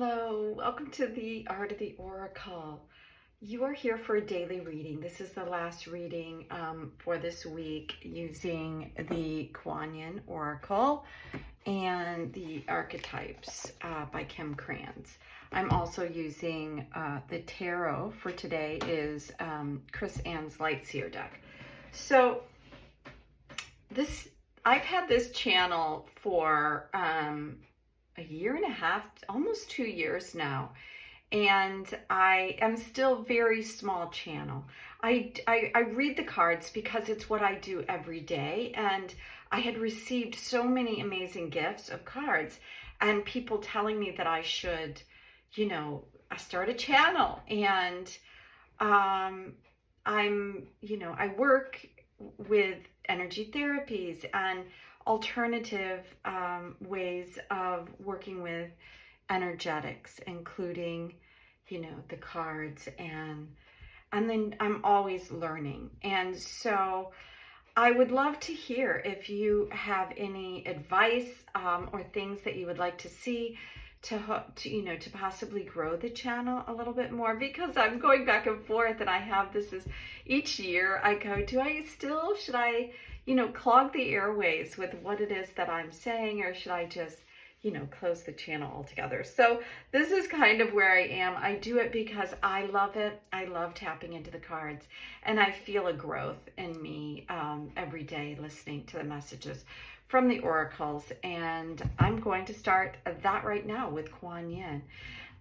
Hello, welcome to the Art of the Oracle. You are here for a daily reading. This is the last reading for this week using the Kuan Oracle and the Archetypes by Krans. I'm also using the tarot for today is Chris Ann's Light Seer deck. So I've had this channel for a year and a half, almost 2 years now, and I am still very small channel. I read the cards because it's what I do every day, and I had received so many amazing gifts of cards and people telling me that I should, start a channel. And I work with energy therapies and alternative ways of working with energetics, including, the cards, and then I'm always learning. And so I would love to hear if you have any advice or things that you would like to see to possibly grow the channel a little bit more, because I'm going back and forth, and I have this is each year I go, should I clog the airways with what it is that I'm saying, or should I just close the channel altogether? So this is kind of where I am. I do it because I love it. I love tapping into the cards, and I feel a growth in me every day listening to the messages from the oracles. And I'm going to start that right now with Kuan Yin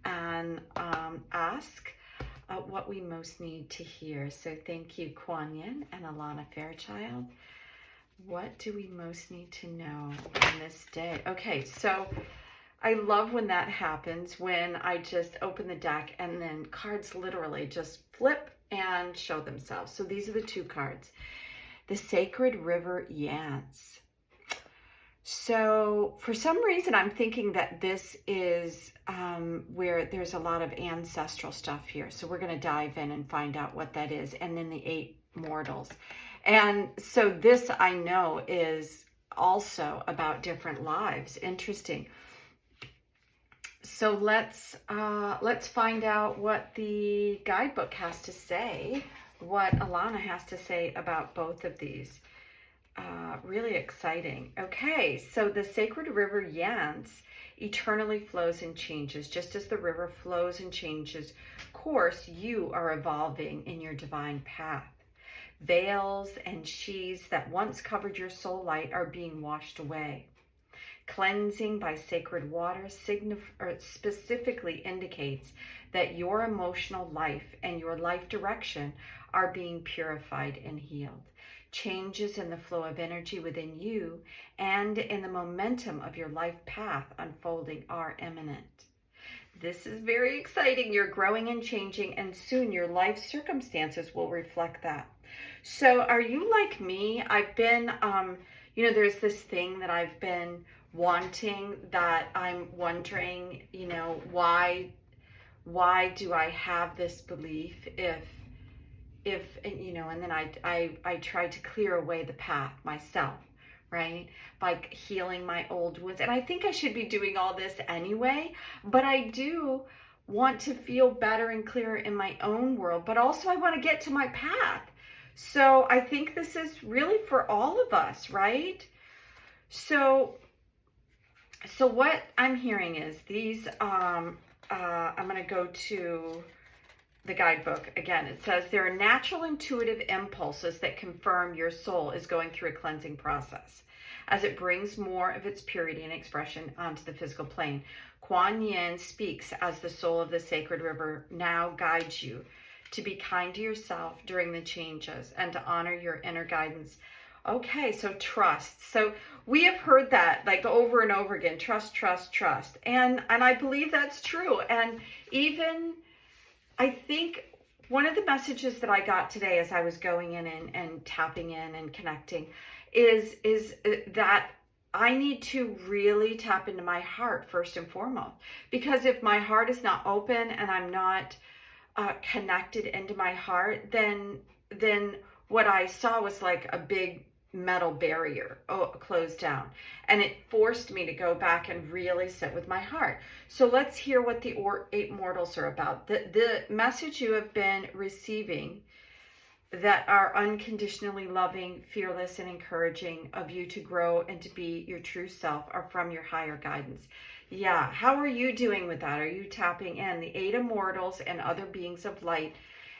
and ask what we most need to hear. So thank you, Kuan Yin and Alana Fairchild. What do we most need to know on this day? Okay, so I love when that happens, when I just open the deck and then cards literally just flip and show themselves. So these are the two cards. The Sacred River Yance. So for some reason, I'm thinking that this is where there's a lot of ancestral stuff here. So we're going to dive in and find out what that is. And then the 8 mortals. And so this, I know, is also about different lives. Interesting. So let's find out what the guidebook has to say, what Alana has to say about both of these. Really exciting. Okay, so the Sacred River Yance eternally flows and changes. Just as the river flows and changes course, you are evolving in your divine path. Veils and sheaths that once covered your soul light are being washed away. Cleansing by sacred water specifically indicates that your emotional life and your life direction are being purified and healed. Changes in the flow of energy within you and in the momentum of your life path unfolding are imminent. This is very exciting. You're growing and changing, and soon your life circumstances will reflect that. So are you like me? I've been, there's this thing that I've been wanting, that I'm wondering, why do I have this belief if, and then I tried to clear away the path myself, right? By healing my old wounds. And I think I should be doing all this anyway, but I do want to feel better and clearer in my own world, but also I want to get to my path. So I think this is really for all of us, right? So what I'm hearing is these, I'm going to go to the guidebook again. It says there are natural intuitive impulses that confirm your soul is going through a cleansing process as it brings more of its purity and expression onto the physical plane. Kuan Yin speaks as the soul of the sacred river now guides you to be kind to yourself during the changes and to honor your inner guidance. Okay, so trust. So we have heard that like over and over again, trust, trust, trust. And I believe that's true. And even I think one of the messages that I got today as I was going in and tapping in and connecting is that I need to really tap into my heart first and foremost. Because if my heart is not open and I'm not connected into my heart, then what I saw was like a big metal barrier closed down, and it forced me to go back and really sit with my heart. So let's hear what the 8 mortals are about. The message you have been receiving that are unconditionally loving, fearless, and encouraging of you to grow and to be your true self are from your higher guidance. Yeah, how are you doing with that? Are you tapping in? The 8 immortals and other beings of light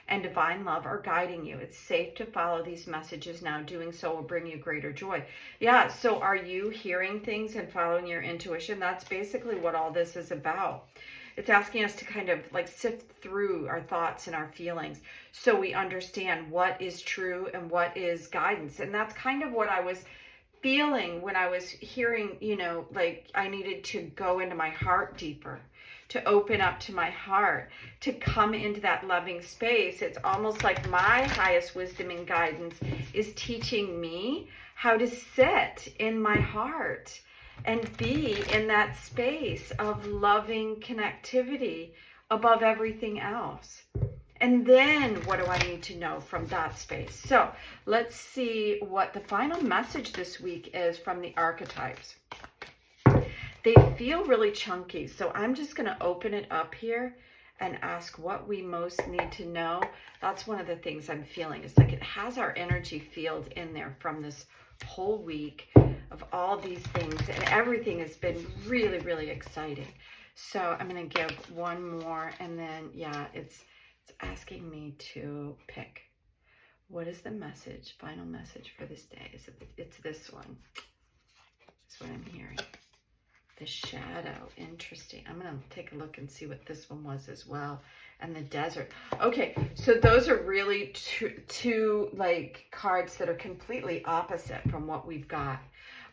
and divine love are guiding you. It's safe to follow these messages now. Doing so will bring you greater joy. Yeah, so are you hearing things and following your intuition? That's basically what all this is about. It's asking us to kind of like sift through our thoughts and our feelings so we understand what is true and what is guidance. And that's kind of what I was feeling when I was hearing, you know, like I needed to go into my heart deeper, to open up to my heart, to come into that loving space. It's almost like my highest wisdom and guidance is teaching me how to sit in my heart and be in that space of loving connectivity above everything else. And then what do I need to know from that space? So let's see what the final message this week is from the archetypes. They feel really chunky, so I'm just going to open it up here and ask what we most need to know. That's one of the things I'm feeling. It's like it has our energy field in there from this whole week of all these things, and everything has been really, really exciting. So I'm going to give one more, and then, yeah, it's asking me to pick. What is the message, final message for this day? It's this one. That's what I'm hearing. The shadow, interesting. I'm going to take a look and see what this one was as well. And the desert. Okay, so those are really two like cards that are completely opposite from what we've got.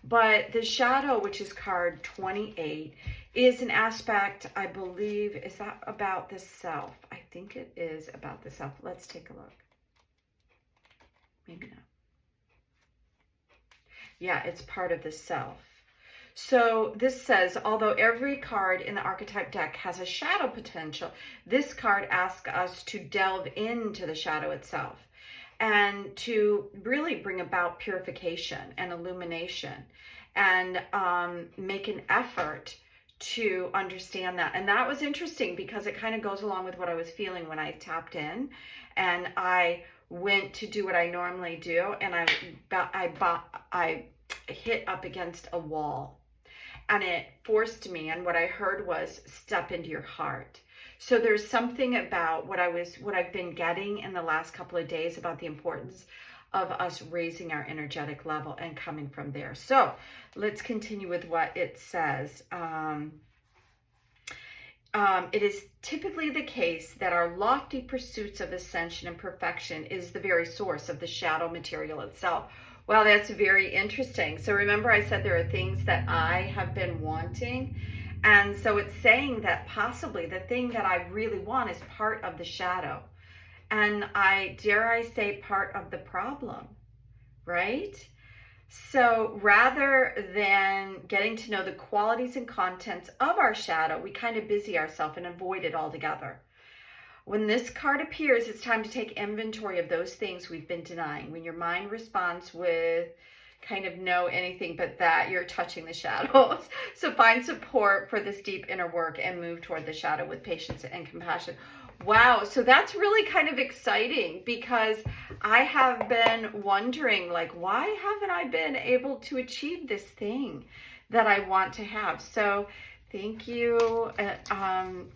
But the shadow, which is card 28, is an aspect, I believe, is that about the self? I think it is about the self. Let's take a look. Maybe not. Yeah, it's part of the self. So this says, although every card in the archetype deck has a shadow potential, this card asks us to delve into the shadow itself and to really bring about purification and illumination and make an effort to understand that. And that was interesting because it kind of goes along with what I was feeling when I tapped in and I went to do what I normally do, and I hit up against a wall. And it forced me, and what I heard was step into your heart. So there's something about what I've been getting in the last couple of days about the importance of us raising our energetic level and coming from there. So let's continue with what it says. It is typically the case that our lofty pursuits of ascension and perfection is the very source of the shadow material itself. Well, that's very interesting. So remember I said there are things that I have been wanting. And so it's saying that possibly the thing that I really want is part of the shadow. And dare I say, part of the problem, right? So rather than getting to know the qualities and contents of our shadow, we kind of busy ourselves and avoid it altogether. When this card appears, it's time to take inventory of those things we've been denying. When your mind responds with kind of no anything but that, you're touching the shadows. So find support for this deep inner work and move toward the shadow with patience and compassion. Wow, so that's really kind of exciting because I have been wondering, like, why haven't I been able to achieve this thing that I want to have? So thank you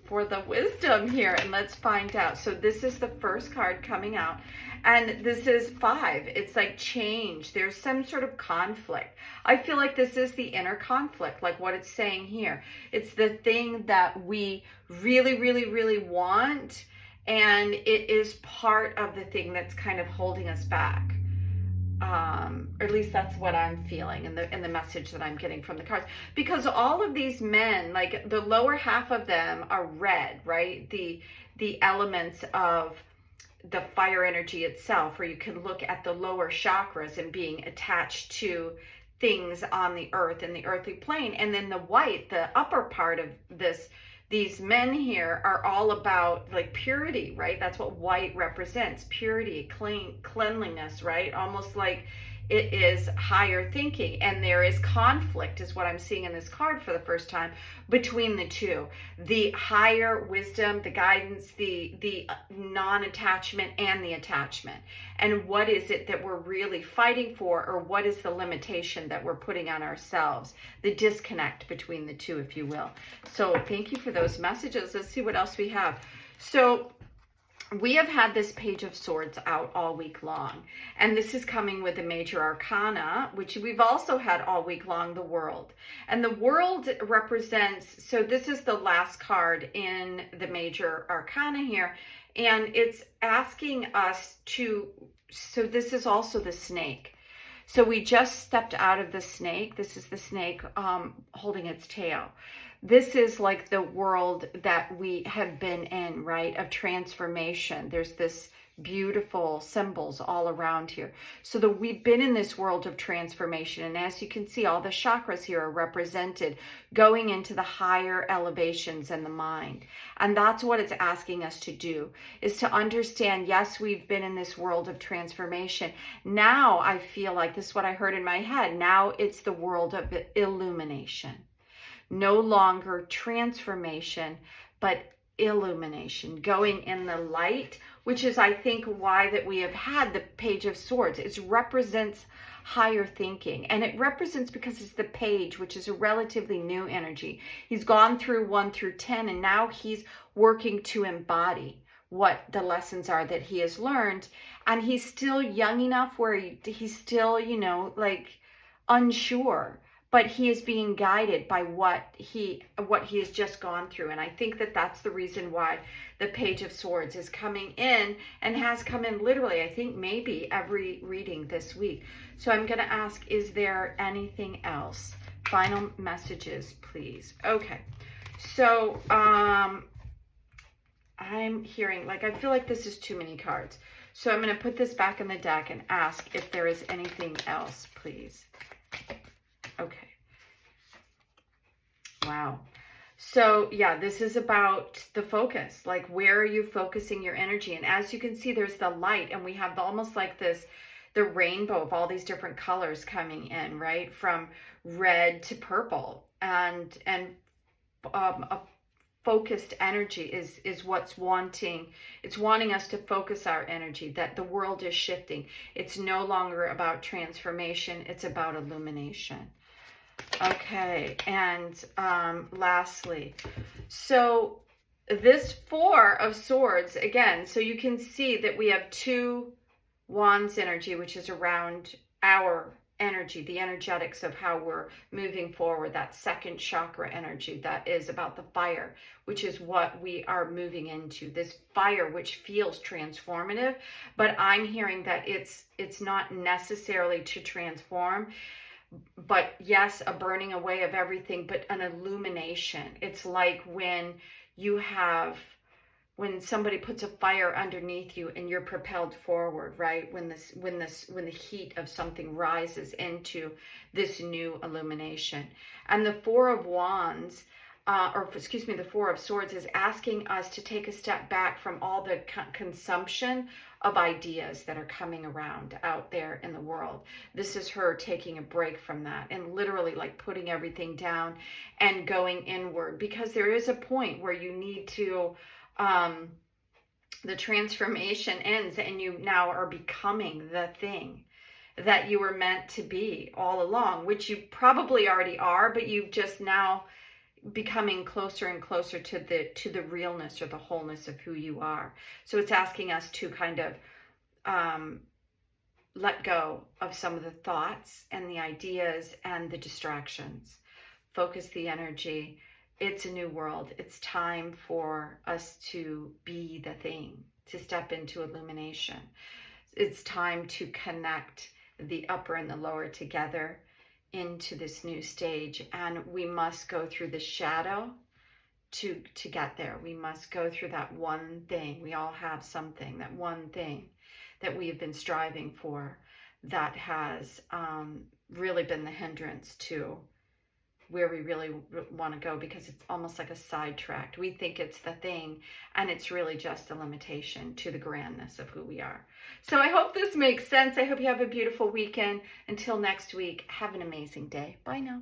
for the wisdom here, and let's find out. So this is the first card coming out, and this is 5. It's like change. There's some sort of conflict. I feel like this is the inner conflict, like what it's saying here. It's the thing that we really, really, really want, and it is part of the thing that's kind of holding us back. Or at least that's what I'm feeling in the message that I'm getting from the cards. Because all of these men, like the lower half of them are red, right? The elements of the fire energy itself, where you can look at the lower chakras and being attached to things on the earth and the earthly plane. And then the white, the upper part of these men here are all about like purity, right? That's what white represents, purity, cleanliness, right? Almost like It is higher thinking, and there is conflict, is what I'm seeing in this card for the first time, between the two. The higher wisdom, the guidance, the non-attachment, and the attachment. And what is it that we're really fighting for, or what is the limitation that we're putting on ourselves? The disconnect between the two, if you will. So thank you for those messages. Let's see what else we have. So we have had this Page of Swords out all week long, and this is coming with the Major Arcana, which we've also had all week long, the World. And the World represents, so this is the last card in the Major Arcana here, and it's asking us to, so this is also the snake. So we just stepped out of the snake. This is the snake holding its tail. This is like the world that we have been in, right? Of transformation. There's this beautiful symbols all around here. So we've been in this world of transformation. And as you can see, all the chakras here are represented going into the higher elevations in the mind. And that's what it's asking us to do, is to understand, yes, we've been in this world of transformation. Now I feel like, this is what I heard in my head, now it's the world of illumination. No longer transformation, but illumination, going in the light, which is, I think, why that we have had the Page of Swords. It represents higher thinking, and it represents, because it's the page, which is a relatively new energy. He's gone through 1 through 10, and now he's working to embody what the lessons are that he has learned. And he's still young enough where he's still, you know, like unsure, but he is being guided by what he has just gone through. And I think that that's the reason why the Page of Swords is coming in, and has come in literally, I think, maybe every reading this week. So I'm going to ask, is there anything else? Final messages, please. Okay. So I'm hearing, like, I feel like this is too many cards. So I'm going to put this back in the deck and ask if there is anything else, please. Okay. Wow. So yeah, this is about the focus. Like, where are you focusing your energy? And as you can see, there's the light, and we have almost like this, the rainbow of all these different colors coming in, right? From red to purple, and a focused energy is what's wanting. It's wanting us to focus our energy, that the world is shifting. It's no longer about transformation. It's about illumination. Okay, and lastly, so this 4 of Swords, again, so you can see that we have 2 Wands energy, which is around our energy, the energetics of how we're moving forward, that second chakra energy that is about the fire, which is what we are moving into, this fire which feels transformative. But I'm hearing that it's not necessarily to transform, but yes, a burning away of everything, but an illumination. It's like when somebody puts a fire underneath you and you're propelled forward, right? When the heat of something rises into this new illumination. And the 4 of Wands, the 4 of Swords is asking us to take a step back from all the consumption of ideas that are coming around out there in the world. This is her taking a break from that and literally like putting everything down and going inward, because there is a point where you need to, the transformation ends and you now are becoming the thing that you were meant to be all along, which you probably already are, but you've just now becoming closer and closer to the realness or the wholeness of who you are. So it's asking us to kind of let go of some of the thoughts and the ideas and the distractions. Focus the energy. It's a new world. It's time for us to be the thing, to step into illumination. It's time to connect the upper and the lower together into this new stage, and we must go through the shadow to get there. We must go through that one thing. We all have something, that one thing that we have been striving for, that has really been the hindrance to where we really want to go, because it's almost like a sidetracked. We think it's the thing, and it's really just a limitation to the grandness of who we are. So I hope this makes sense. I hope you have a beautiful weekend. Until next week, have an amazing day. Bye now.